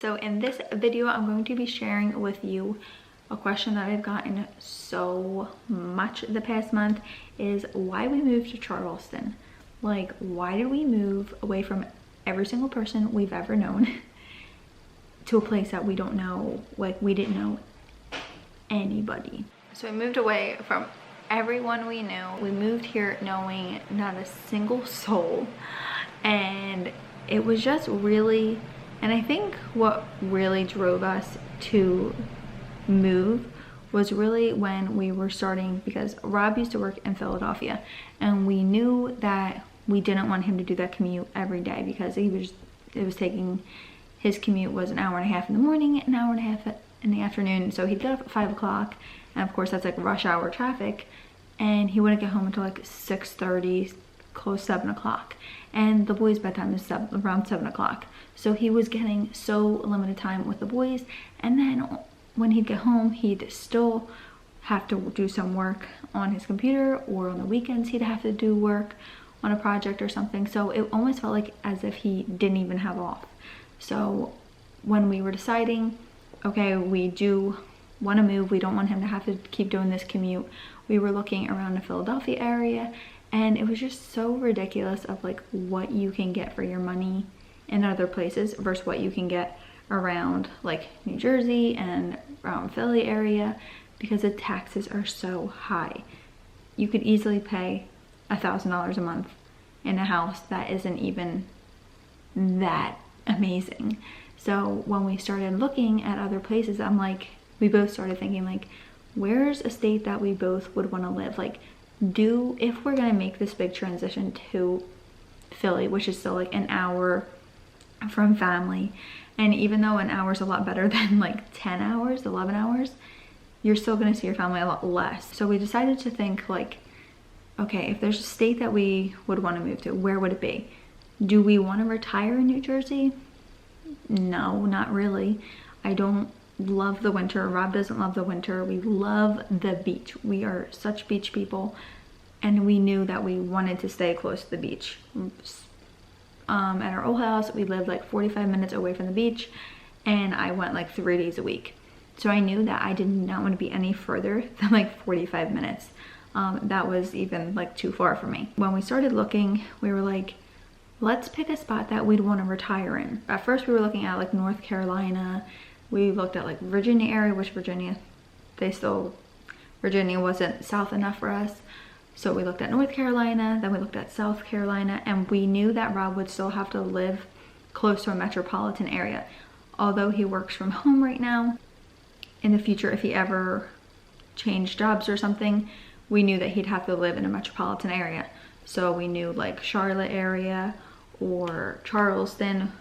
So in this video, I'm going to be sharing with you a question that I've gotten so much the past month is why we moved to Charleston. Like, why did we move away from every single person we've ever known to a place that we don't know, like we didn't know anybody. So we moved away from everyone we knew. We moved here knowing not a single soul, and it was just really, and I think what really drove us to move was really when we were starting, because Rob used to work in Philadelphia and we knew that we didn't want him to do that commute every day because his commute was an hour and a half in the morning, an hour and a half in the afternoon. So he'd get up at 5 o'clock, and of course that's like rush hour traffic, and he wouldn't get home until like 6:30, close 7 o'clock. And the boys' bedtime is around 7 o'clock. So he was getting so limited time with the boys. And then when he'd get home, he'd still have to do some work on his computer, or on the weekends he'd have to do work on a project or something. So it almost felt like as if he didn't even have off. So when we were deciding, okay, we do want to move, we don't want him to have to keep doing this commute, we were looking around the Philadelphia area, and it was just so ridiculous of like what you can get for your money in other places versus what you can get around like New Jersey and around Philly area, because the taxes are so high. You could easily pay $1,000 a month in a house that isn't even that amazing. So when we started looking at other places, we both started thinking like, where's a state that we both would want to live? Like, if we're gonna make this big transition to Philly, which is still like an hour from family, and even though an hour is a lot better than like 10 hours, 11 hours, you're still gonna see your family a lot less. So we decided to think like, okay, if there's a state that we would want to move to, where would it be? Do we want to retire in New Jersey? No, not really. I don't love the winter. Rob doesn't love the winter. We love the beach. We are such beach people, and we knew that we wanted to stay close to the beach. At our old house, we lived like 45 minutes away from the beach, and I went like 3 days a week. So I knew that I did not want to be any further than like 45 minutes. That was even like too far for me. When we started looking, we were like, let's pick a spot that we'd want to retire in. At first we were looking at like North Carolina. We looked at like Virginia area, which Virginia wasn't south enough for us. So we looked at North Carolina, then we looked at South Carolina, and we knew that Rob would still have to live close to a metropolitan area. Although he works from home right now, in the future, if he ever changed jobs or something, we knew that he'd have to live in a metropolitan area. So we knew like Charlotte area or Charleston,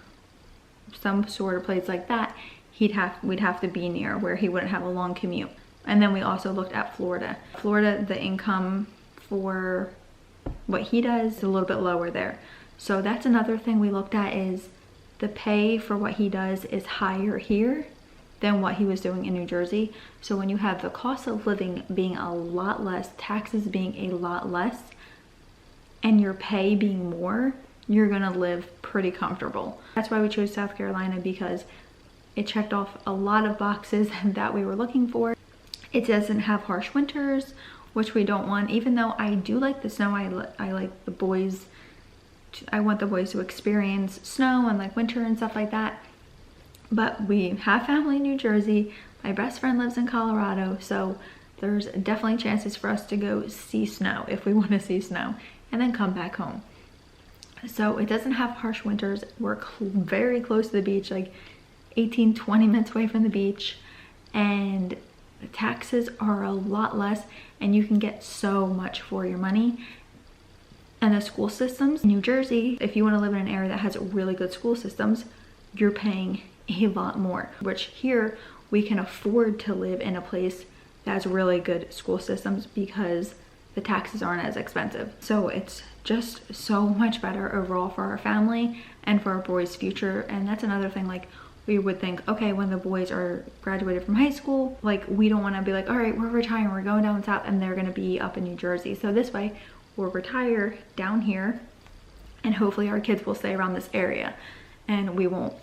some sort of place like that, we'd have to be near where he wouldn't have a long commute. And then we also looked at Florida. Florida, the income for what he does is a little bit lower there. So that's another thing we looked at, is the pay for what he does is higher here than what he was doing in New Jersey. So when you have the cost of living being a lot less, taxes being a lot less, and your pay being more, you're gonna live pretty comfortable. That's why we chose South Carolina, because it checked off a lot of boxes that we were looking for. It doesn't have harsh winters, which we don't want. Even though I do like the snow, I like the boys, I want the boys to experience snow and like winter and stuff like that. But we have family in New Jersey. My best friend lives in Colorado, so there's definitely chances for us to go see snow if we want to see snow, and then come back home. So it doesn't have harsh winters. We're very close to the beach, like 18-20 minutes away from the beach, and the taxes are a lot less, and you can get so much for your money. And the school systems in New Jersey, if you want to live in an area that has really good school systems, you're paying a lot more, which here we can afford to live in a place that has really good school systems because the taxes aren't as expensive. So it's just so much better overall for our family and for our boys' future. And that's another thing, like, we would think, okay, when the boys are graduated from high school, like, we don't want to be like, all right, we're retiring, we're going down south, and they're going to be up in New Jersey. So this way we'll retire down here, and hopefully our kids will stay around this area, and we won't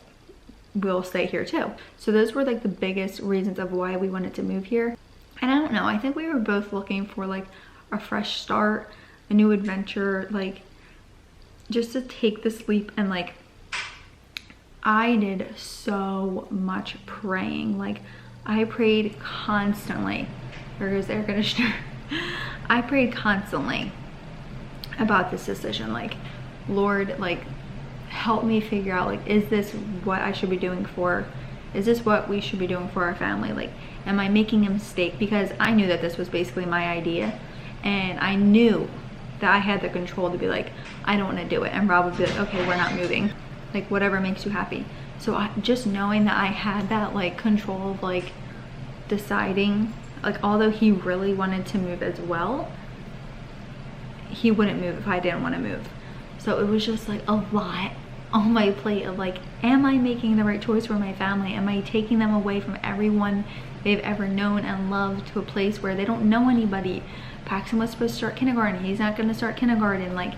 we'll stay here too. So those were like the biggest reasons of why we wanted to move here. And I don't know, I think we were both looking for like a fresh start, a new adventure, like just to take this leap. And like I did so much praying. Like I prayed constantly. There goes the air conditioner. I prayed constantly about this decision. Like, Lord, like help me figure out, like, is this what I should be doing for, is this what we should be doing for our family? Like, am I making a mistake? Because I knew that this was basically my idea, and I knew that I had the control to be like, I don't want to do it. And Rob would be like, okay, we're not moving. Like, whatever makes you happy. So just knowing that I had that like control of like deciding, like, although he really wanted to move as well, he wouldn't move if I didn't want to move. So it was just like a lot on my plate of like, am I making the right choice for my family? Am I taking them away from everyone they've ever known and loved to a place where they don't know anybody? Paxton was supposed to start kindergarten. He's not going to start kindergarten. Like,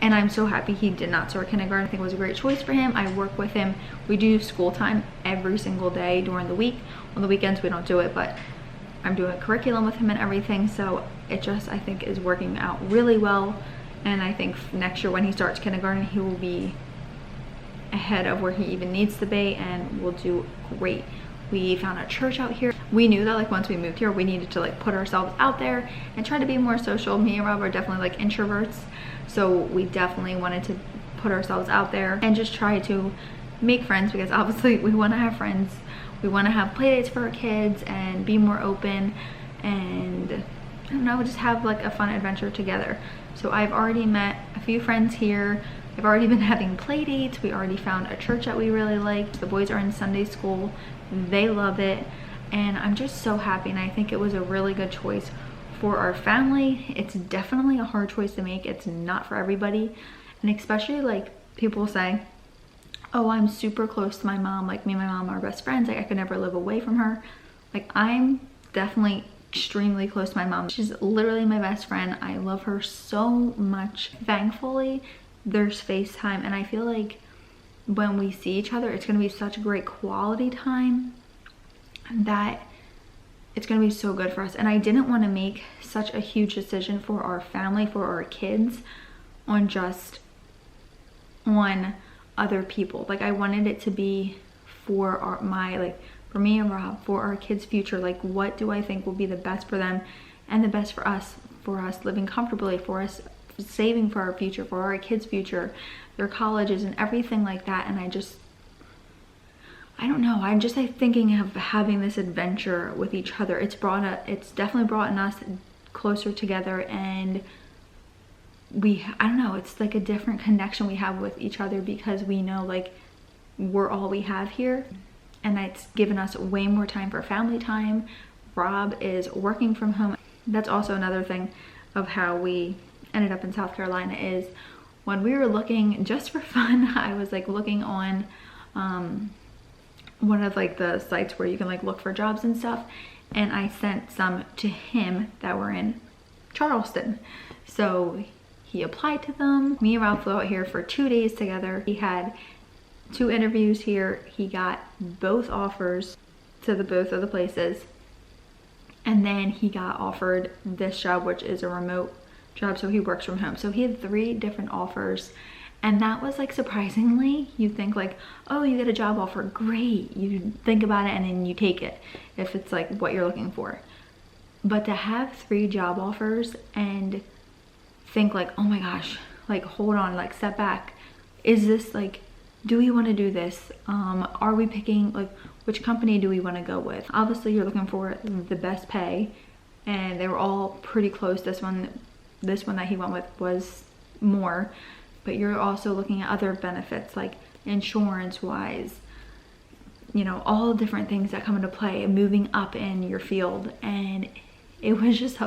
and I'm so happy he did not start kindergarten. I think it was a great choice for him. I work with him. We do school time every single day during the week. On the weekends we don't do it, but I'm doing a curriculum with him and everything. So it just, I think, is working out really well. And I think next year when he starts kindergarten, he will be ahead of where he even needs to be, and will do great. We found a church out here. We knew that like once we moved here, we needed to like put ourselves out there and try to be more social. Me and Rob are definitely like introverts. So we definitely wanted to put ourselves out there and just try to make friends, because obviously we want to have friends. We want to have play dates for our kids and be more open, and I don't know, just have like a fun adventure together. So I've already met a few friends here. I've already been having play dates. We already found a church that we really liked. The boys are in Sunday school. They love it. And I'm just so happy. And I think it was a really good choice for our family. It's definitely a hard choice to make. It's not for everybody. And especially like people say, oh, I'm super close to my mom. Like me and my mom are best friends. Like I could never live away from her. Like I'm definitely extremely close to my mom. She's literally my best friend. I love her so much. Thankfully, there's FaceTime, and I feel like when we see each other, it's gonna be such a great quality time that it's gonna be so good for us. And I didn't want to make such a huge decision for our family, for our kids, on other people. Like I wanted it to be for for me and Rob, for our kids' future. Like, what do I think will be the best for them and the best for us living comfortably, for us saving for our future, for our kids' future, their colleges and everything like that. And I don't know, I'm just like thinking of having this adventure with each other. It's definitely brought us closer together, and I don't know, it's like a different connection we have with each other, because we know like we're all we have here. And it's given us way more time for family time. Rob is working from home. That's also another thing of how we ended up in South Carolina, is when we were looking just for fun, I was like looking on one of like the sites where you can like look for jobs and stuff, and I sent some to him that were in Charleston. So he applied to them. Me and Rob flew out here for 2 days together. He had 2 interviews here. He got both offers to both of the places, and then he got offered this job, which is a remote job, so he works from home. So he had 3 different offers, and that was like, surprisingly, you think like, oh, you get a job offer, great, you think about it and then you take it if it's like what you're looking for. But to have 3 job offers and think like, oh my gosh, like hold on, like step back, is this like, do we want to do this? Are we picking like which company do we want to go with? Obviously you're looking for the best pay, and they were all pretty close. This one that he went with was more, but you're also looking at other benefits like insurance wise, you know, all different things that come into play, moving up in your field. And it was just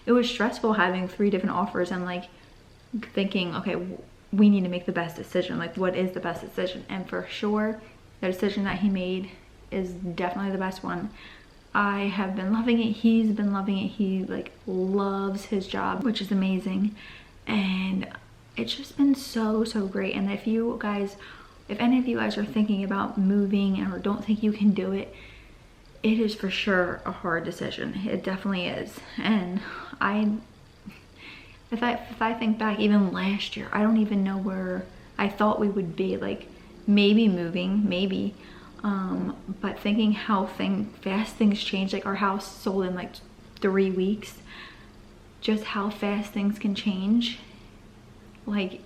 it was stressful having 3 different offers and like thinking, okay, we need to make the best decision. Like, what is the best decision? And for sure, the decision that he made is definitely the best one. I have been loving it. He's been loving it. He like loves his job, which is amazing. And it's just been so great. And if you guys if any of you guys are thinking about moving or don't think you can do it, it is for sure a hard decision. It definitely is. And if I think back even last year, I don't even know where I thought we would be. Like maybe moving, maybe. But thinking how fast things change, like our house sold in like 3 weeks, just how fast things can change. Like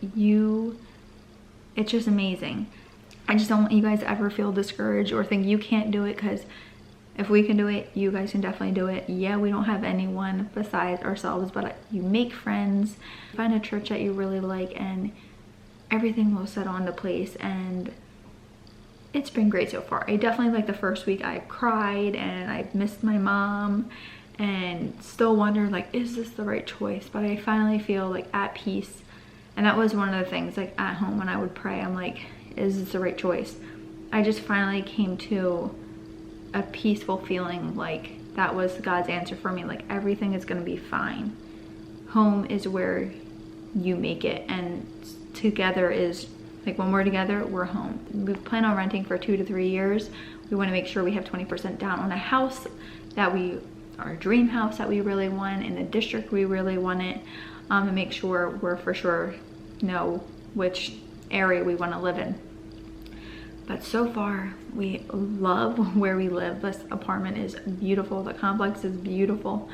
it's just amazing. I just don't want you guys to ever feel discouraged or think you can't do it, because if we can do it, you guys can definitely do it. Yeah, we don't have anyone besides ourselves, but you make friends, find a church that you really like, and everything will set into place. And it's been great so far. I definitely, like the first week I cried and I missed my mom and still wondered, like, is this the right choice? But I finally feel like at peace. And that was one of the things, like at home when I would pray, I'm like, is this the right choice? I just finally came to a peaceful feeling, like that was God's answer for me. Like everything is gonna be fine. Home is where you make it, and together is, like when we're together, we're home. We plan on renting for 2 to 3 years. We want to make sure we have 20% down on a house that our dream house that we really want, in the district we really want it, and make sure we're for sure know which area we want to live in. But so far, we love where we live. This apartment is beautiful. The complex is beautiful,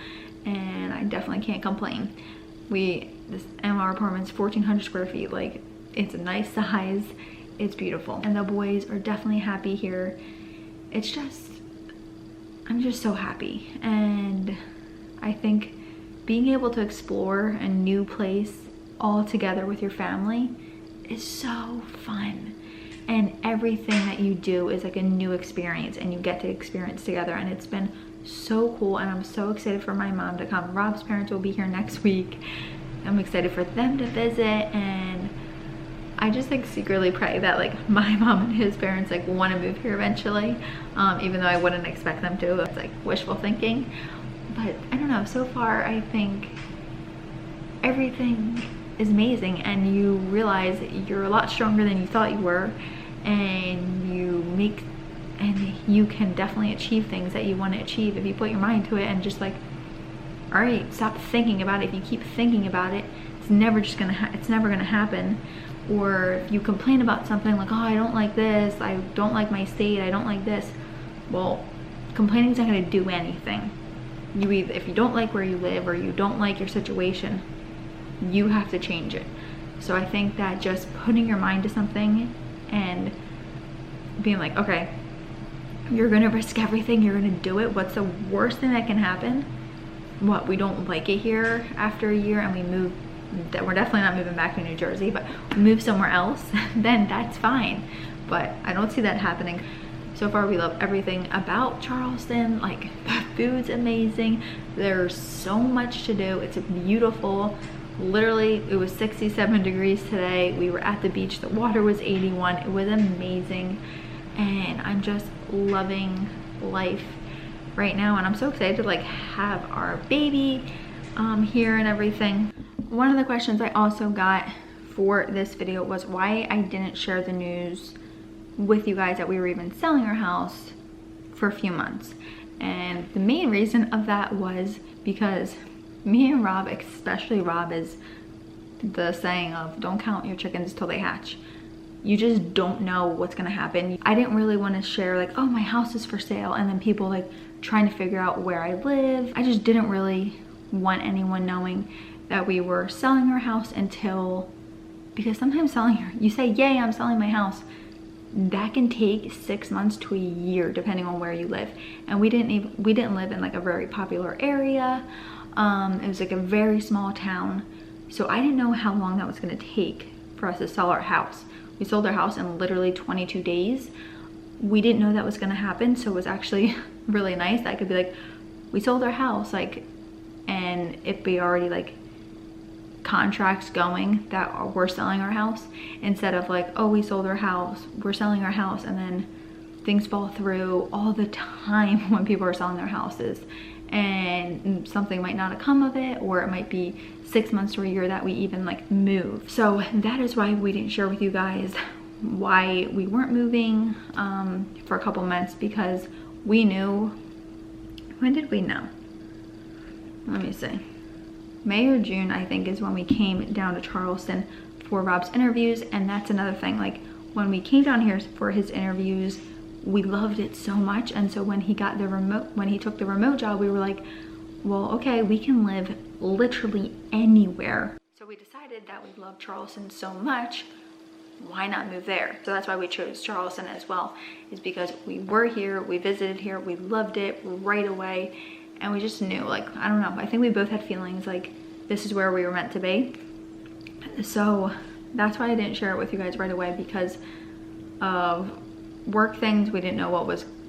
and I definitely can't complain. This MR apartment's 1,400 square feet. Like, it's a nice size. It's beautiful, and the boys are definitely happy here. It's just, I'm just so happy, and I think being able to explore a new place all together with your family is so fun. And everything that you do is like a new experience, and you get to experience together, and it's been so cool. And I'm so excited for my mom to come. Rob's parents will be here next week. I'm excited for them to visit, and I just like secretly pray that like my mom and his parents like want to move here eventually, even though I wouldn't expect them to. It's like wishful thinking, but I don't know, so far I think everything is amazing, and you realize you're a lot stronger than you thought you were, and you can definitely achieve things that you want to achieve if you put your mind to it. And just like, all right, stop thinking about it. If you keep thinking about it, it's never gonna happen. Or if you complain about something like, oh, I don't like this, I don't like my state, I don't like this, well, complaining's not gonna do anything. If you don't like where you live, or you don't like your situation, you have to change it. So I think that just putting your mind to something and being like, okay, you're gonna risk everything, you're gonna do it. What's the worst thing that can happen? What, we don't like it here after a year and we move, that we're definitely not moving back to New Jersey, but we move somewhere else, then that's fine. But I don't see that happening. So far, we love everything about Charleston. Like, the food's amazing. There's so much to do. It's beautiful. Literally, it was 67 degrees today. We were at the beach. The water was 81. It was amazing. And I'm just loving life right now. And I'm so excited to like have our baby here and everything. One of the questions I also got for this video was why I didn't share the news with you guys that we were even selling our house for a few months. And the main reason of that was because me and Rob, especially Rob, is the saying of don't count your chickens till they hatch. You just don't know what's gonna happen. I didn't really want to share like, oh, my house is for sale, and then people like trying to figure out where I live. I just didn't really want anyone knowing that we were selling our house because sometimes you say, yay, I'm selling my house. That can take 6 months to a year depending on where you live. And we didn't live in like a very popular area. It was like a very small town. So I didn't know how long that was gonna take for us to sell our house. We sold our house in literally 22 days. We didn't know that was gonna happen. So it was actually really nice that I could be like, we sold our house, like, and it be already like contracts going that we're selling our house, instead of like, oh, we sold our house, we're selling our house, and then things fall through all the time when people are selling their houses, and something might not have come of it, or it might be 6 months to a year that we even like move. So that is why we didn't share with you guys why we weren't moving for a couple months, because we knew, when did we know? Let me see. May or June, I think, is when we came down to Charleston for Rob's interviews. And that's another thing, like when we came down here for his interviews, we loved it so much. And so when he got the remote, when he took the remote job, we were like, well, okay, we can live literally anywhere. So we decided that we loved Charleston so much, why not move there? So that's why we chose Charleston as well, is because we were here, we visited here, we loved it right away, and we just knew, like, I don't know, I think we both had feelings like this is where we were meant to be. So that's why I didn't share it with you guys right away, because of work things. We didn't know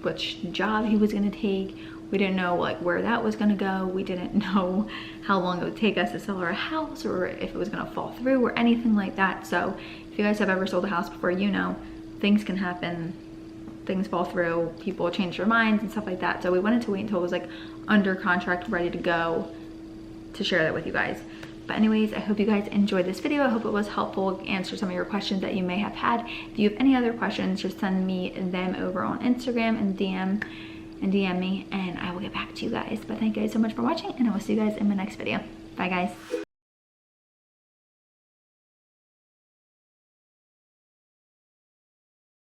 which job he was gonna take. We didn't know like where that was gonna go. We didn't know how long it would take us to sell our house, or if it was gonna fall through or anything like that. So if you guys have ever sold a house before, you know, things can happen, things fall through, people change their minds and stuff like that. So we wanted to wait until it was like under contract, ready to go, to share that with you guys. But anyways, I hope you guys enjoyed this video. I hope it was helpful, answer some of your questions that you may have had. If you have any other questions, just send me them over on Instagram and DM me, and I will get back to you guys. But thank you guys so much for watching, and I will see you guys in my next video. Bye guys.